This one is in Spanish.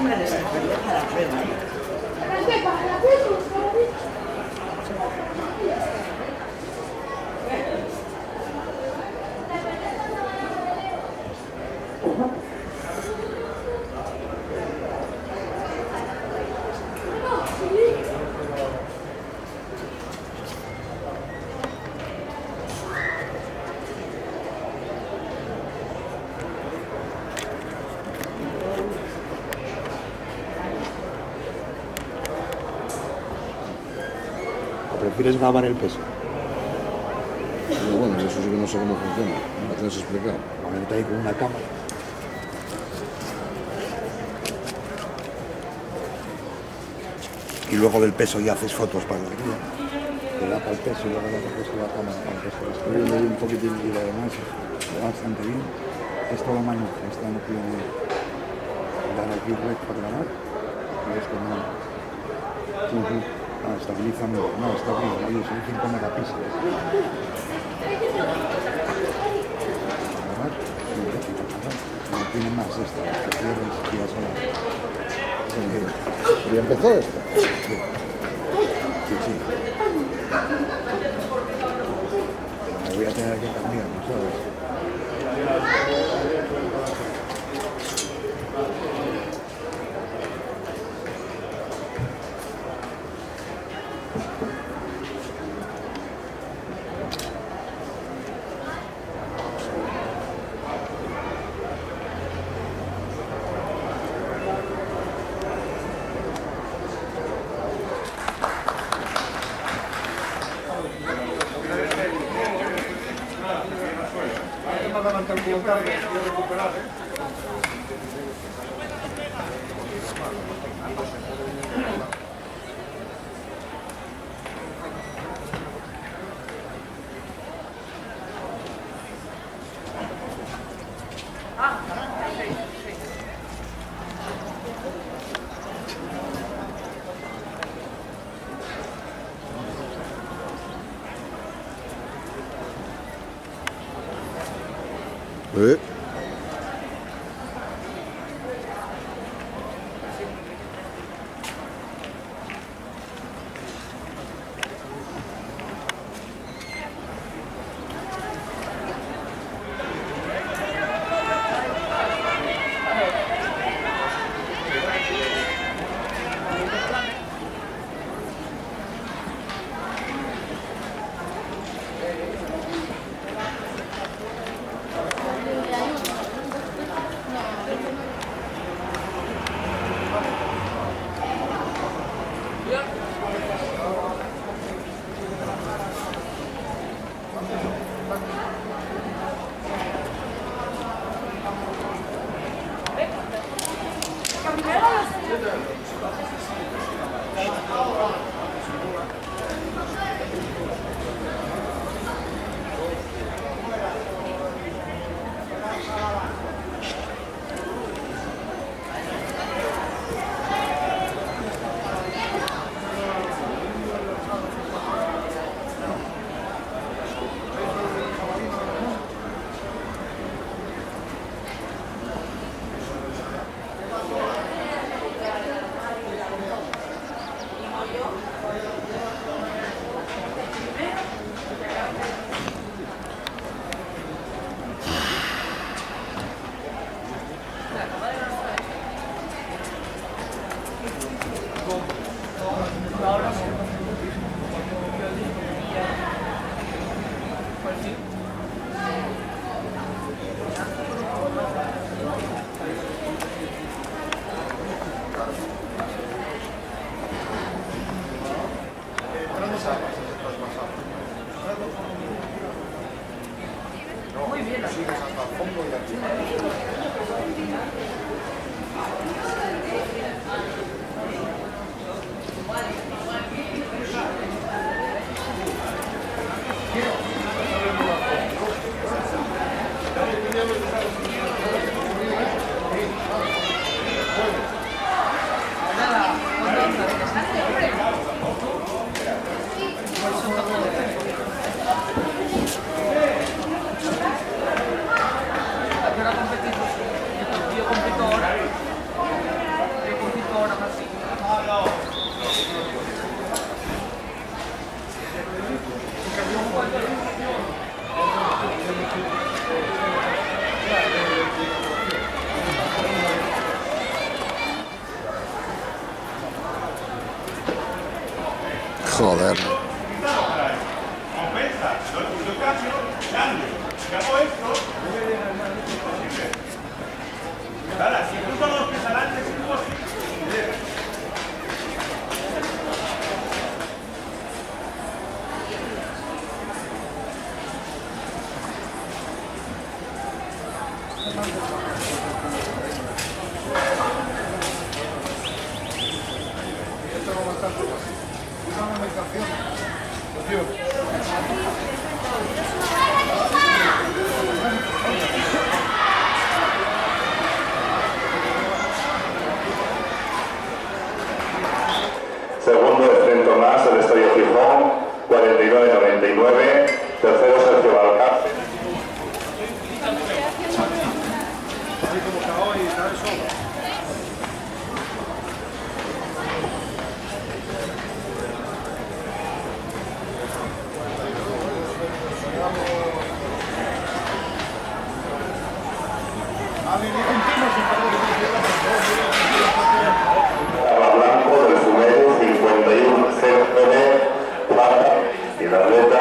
una descargaría para la prueba. ¿Prefieres grabar el peso? Pero bueno, eso sí que no sé cómo funciona. Me lo tienes que explicar. Ponerte ahí con una cámara. Y luego del peso ya haces fotos para el día. Te da para el peso y luego le haces la cámara para el peso. Estoy viendo ahí un poquitín y además va bastante bien. Es todo manual, esta no tiene dar aquí rec para grabar. Y esto no. Ah, estabiliza mucho. No, está bien, ahí son 5 megapíxeles. No tiene más esta, que cierres y ya sola. ¿Y empezó esto? Sí. Sí. Me voy a tener que cambiar, ¿no sabes? Joder. Segundo de Tren Tomás, el Estadio Gijón, 49-99. Tercero, Sergio Valcárcel. Blanco del Sumero, 51-09, plata y la letra